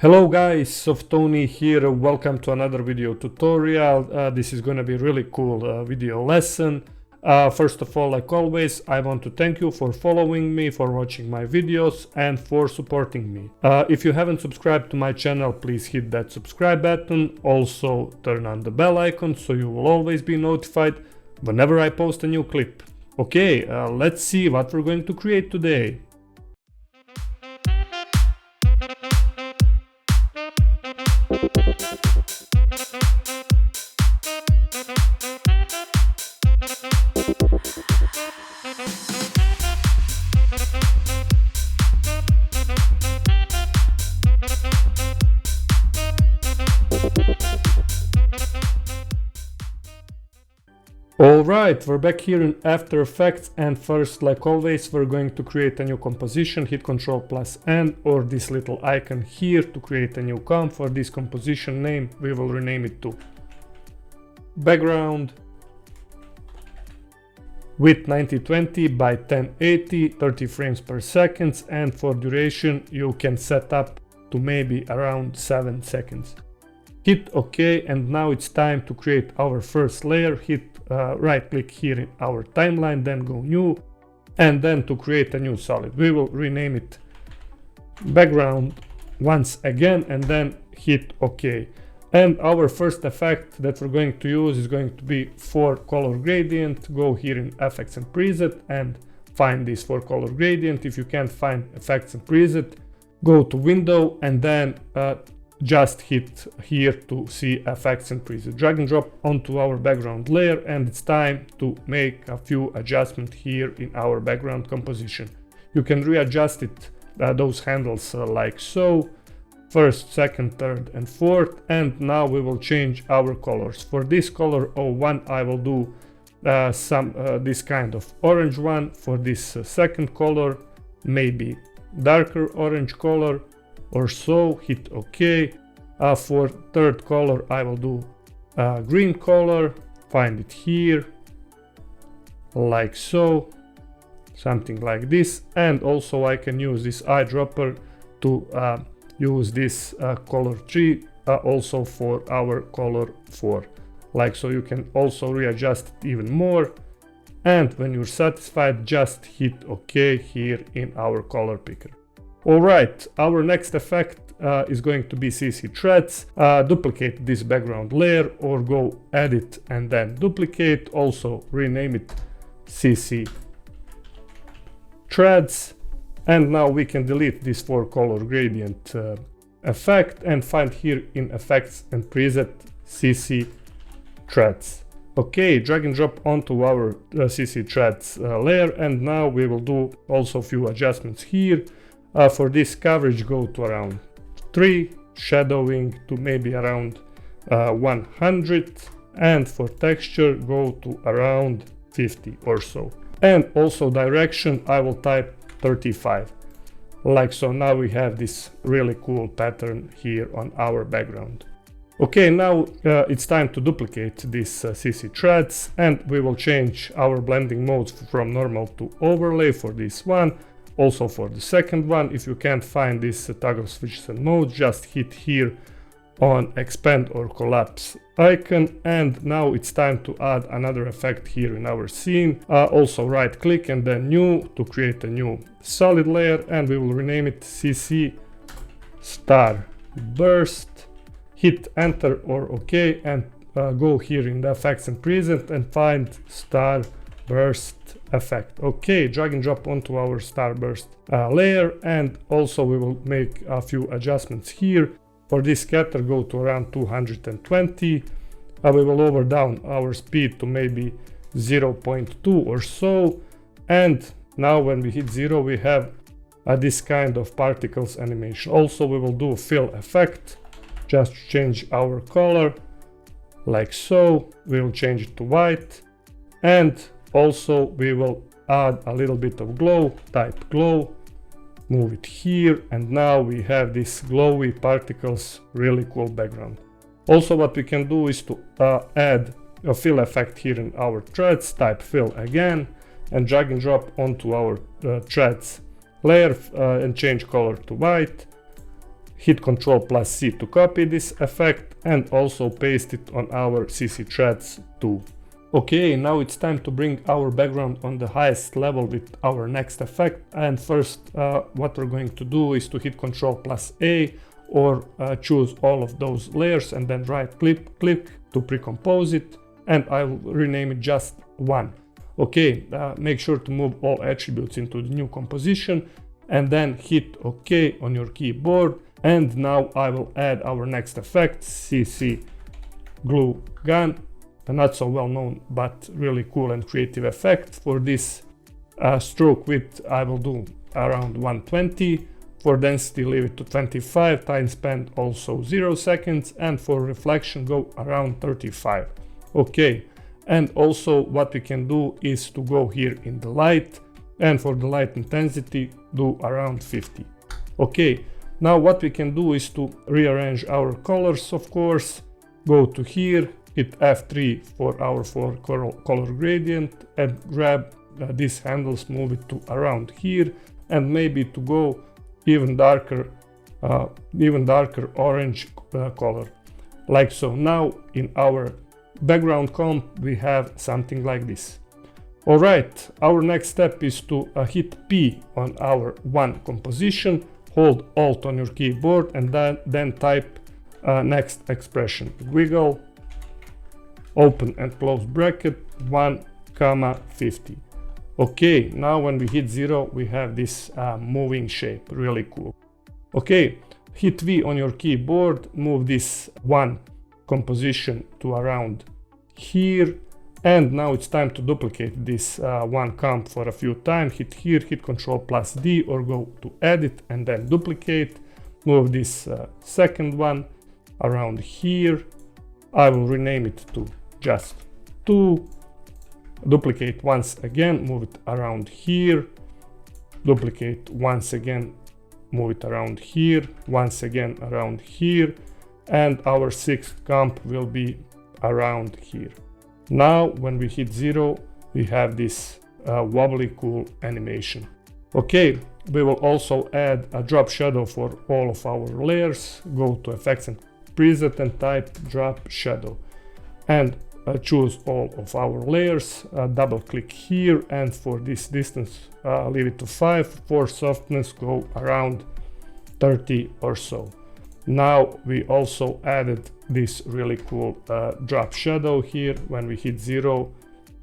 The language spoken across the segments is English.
Hello guys, Softoni here. Welcome to another video tutorial. This is gonna be really cool video lesson. First of all, like always, I want to thank you for following me, for watching my videos and for supporting me. If you haven't subscribed to my channel, please hit that subscribe button. Also turn on the bell icon so you will always be notified whenever I post a new clip. Okay, let's see what we're going to create today. Alright, we're back here in After Effects, and first, like always, we're going to create a new composition. Hit Ctrl+N or this little icon here to create a new comp. For this composition name, we will rename it to background with 9020 by 1080, 30 frames per second, and for duration you can set up to maybe around 7 seconds. Hit OK, and now it's time to create our first layer. Hit right click here in our timeline, then go new, and then to create a new solid we will rename it background once again, and then hit OK. And our first effect that we're going to use is going to be 4-color gradient. Go here in effects and preset and find this 4-color gradient. If you can't find effects and preset, go to window and then just hit here to see effects and preset. Drag and drop onto our background layer, and it's time to make a few adjustments here in our background composition. You can readjust it, those handles like so, first, second, third and fourth. And now we will change our colors. For this color 01 I will do this kind of orange one. For this second color, maybe darker orange color or so. Hit OK. For third color I will do green color. Find it here like so, something like this. And also I can use this eyedropper to use this color 3 also for our color 4, like so. You can also readjust it even more, and when you're satisfied, just hit OK here in our color picker. Alright, our next effect is going to be CC threads. Duplicate this background layer or go edit and then duplicate. Also rename it CC threads. And now we can delete this 4-color gradient effect and find here in effects and preset CC threads. Okay, drag and drop onto our CC threads layer, and now we will do also a few adjustments here. For this coverage, go to around 3, shadowing to maybe around 100, and for texture go to around 50 or so. And also direction I will type 35, like so. Now we have this really cool pattern here on our background. Okay, now it's time to duplicate these CC threads, and we will change our blending modes from normal to overlay for this one. Also for the second one. If you can't find this toggle switches and modes, just hit here on expand or collapse icon. And now it's time to add another effect here in our scene. Also right click and then new to create a new solid layer, and we will rename it CC star burst. Hit enter or OK, and go here in the effects and preset and find star burst effect. Okay, drag and drop onto our starburst layer, and also we will make a few adjustments here. For this scatter, go to around 220. We will lower down our speed to maybe 0.2 or so, and now when we hit 0 we have this kind of particles animation. Also we will do fill effect, just change our color like so. We will change it to white, and also we will add a little bit of glow. Type glow, move it here, and now we have this glowy particles, really cool background. Also what we can do is to add a fill effect here in our threads. Type fill again and drag and drop onto our threads layer and change color to white. hit Ctrl+C to copy this effect and also paste it on our CC threads too. Okay, now it's time to bring our background on the highest level with our next effect. And first, what we're going to do is to hit Ctrl+A or choose all of those layers and then right click to pre-compose it, and I'll rename it just 1. Okay, make sure to move all attributes into the new composition and then hit OK on your keyboard. And now I will add our next effect, CC Glue Gun, a not so well known but really cool and creative effect. For this stroke width I will do around 120, for density leave it to 25, time spent also 0 seconds, and for reflection go around 35. Okay, and also what we can do is to go here in the light, and for the light intensity do around 50. Okay, now what we can do is to rearrange our colors, of course. Go to here, hit F3 for our color gradient and grab these handles, move it to around here, and maybe to go even darker orange color, like so. Now in our background comp we have something like this. Alright, our next step is to hit P on our 1 composition, hold Alt on your keyboard, and then type next expression, wiggle, open and close bracket, 1,50. Okay, now when we hit 0 we have this moving shape, really cool. Okay, hit V on your keyboard, move this 1 composition to around here, and now it's time to duplicate this 1 comp for a few times. Hit here, hit Ctrl+D or go to edit and then duplicate. Move this second one around here. I will rename it to just 2. Duplicate once again, move it around here. Duplicate once again, move it around here. Once again around here. And our 6th comp will be around here. Now when we hit 0 we have this wobbly cool animation. Okay, we will also add a drop shadow for all of our layers. Go to effects and preset and type drop shadow and choose all of our layers, double click here, and for this distance leave it to 5. For softness go around 30 or so. Now we also added this really cool drop shadow here. When we hit 0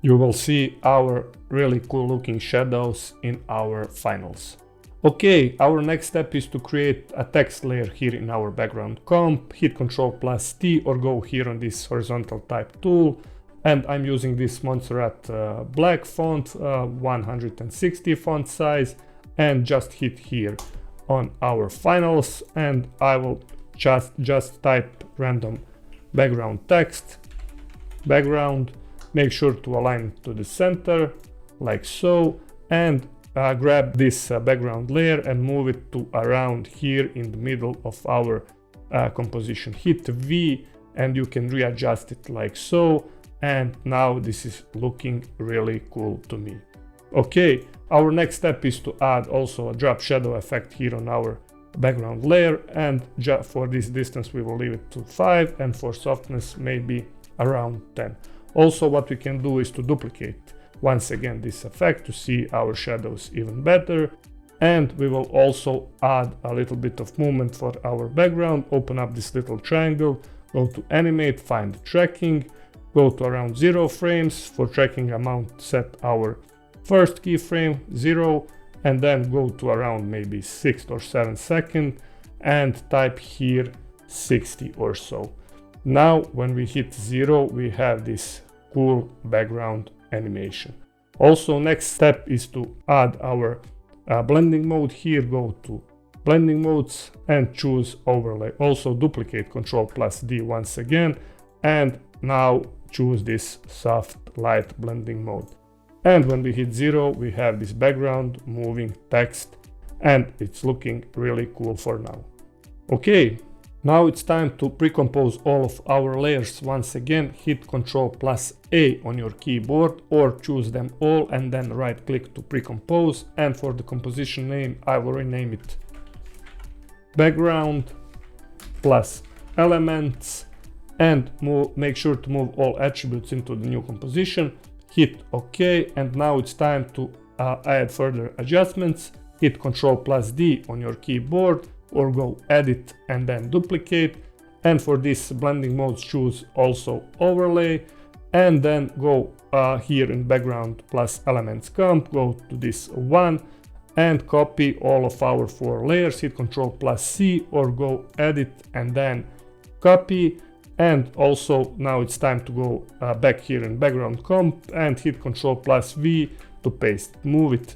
you will see our really cool looking shadows in our finals. Okay, our next step is to create a text layer here in our background comp. Hit Ctrl+T or go here on this horizontal type tool, and I'm using this Montserrat black font, 160 font size, and just hit here on our finals, and I will just type random background text, background, make sure to align it to the center like so, and grab this background layer and move it to around here in the middle of our composition. Hit V and you can readjust it like so, and now this is looking really cool to me. Okay, our next step is to add also a drop shadow effect here on our background layer, and for this distance we will leave it to 5, and for softness maybe around 10. Also what we can do is to duplicate once again this effect to see our shadows even better, and we will also add a little bit of movement for our background. Open up this little triangle, go to animate, find tracking, go to around 0 frames. For tracking amount set our first keyframe 0, and then go to around maybe 6 or 7 seconds and type here 60 or so. Now when we hit 0 we have this cool background animation. Also next step is to add our blending mode. Here go to blending modes and choose overlay. Also duplicate Ctrl+D once again, and now choose this soft light blending mode. And when we hit 0 we have this background moving text, and it's looking really cool for now. Okay, now it's time to pre-compose all of our layers. Once again hit Ctrl+A on your keyboard or choose them all and then right click to pre-compose, and for the composition name I will rename it background plus elements, and make sure to move all attributes into the new composition. Hit OK, and now it's time to add further adjustments. Hit Ctrl plus D on your keyboard, or go Edit and then Duplicate. And for this blending modes, choose also Overlay, and then go here in Background plus Elements comp, go to this one and copy all of our 4 layers. Hit Ctrl plus C, or go Edit and then Copy. And also now it's time to go back here in Background comp and hit Ctrl plus V to paste. Move it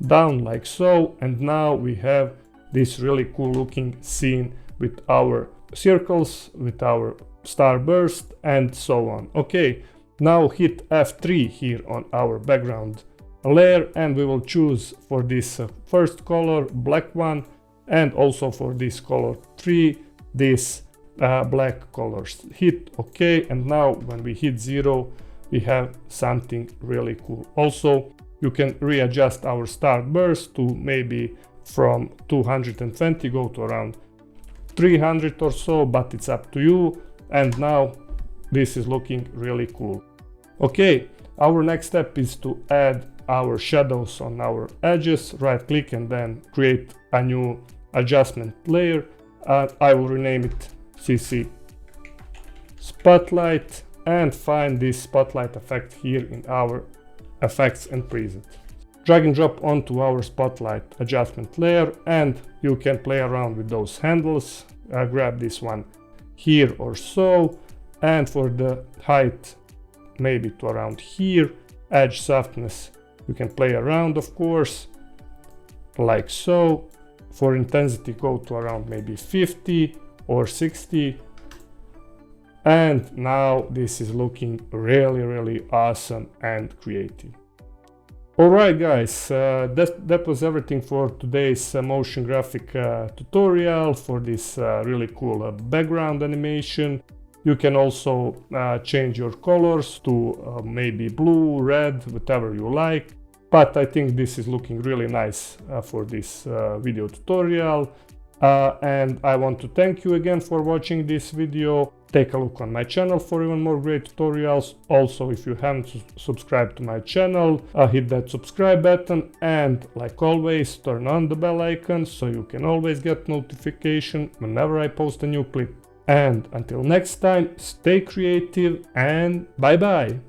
down like so, and now we have this really cool looking scene with our circles, with our starburst, and so on. Okay, now hit F3 here on our background layer, and we will choose for this first color, black one, and also for this color 3, this black colors. Hit OK, and now when we hit 0, we have something really cool. Also, you can readjust our start burst to maybe from 220 go to around 300 or so, but it's up to you. And now this is looking really cool. Okay, our next step is to add our shadows on our edges. Right click and then create a new adjustment layer. I will rename it CC Spotlight, and find this spotlight effect here in our effects and preset. Drag and drop onto our spotlight adjustment layer, and you can play around with those handles. Grab this one here or so, and for the height maybe to around here. Edge softness you can play around, of course, like so. For intensity, go to around maybe 50 or 60. And now this is looking really awesome and creative. Alright guys, that was everything for today's motion graphic tutorial for this really cool background animation. You can also change your colors to maybe blue, red, whatever you like. But I think this is looking really nice for this video tutorial. And I want to thank you again for watching this video. Take a look on my channel for even more great tutorials. Also, if you haven't subscribed to my channel, hit that subscribe button, and like always, turn on the bell icon so you can always get notification whenever I post a new clip. And until next time, stay creative and bye bye!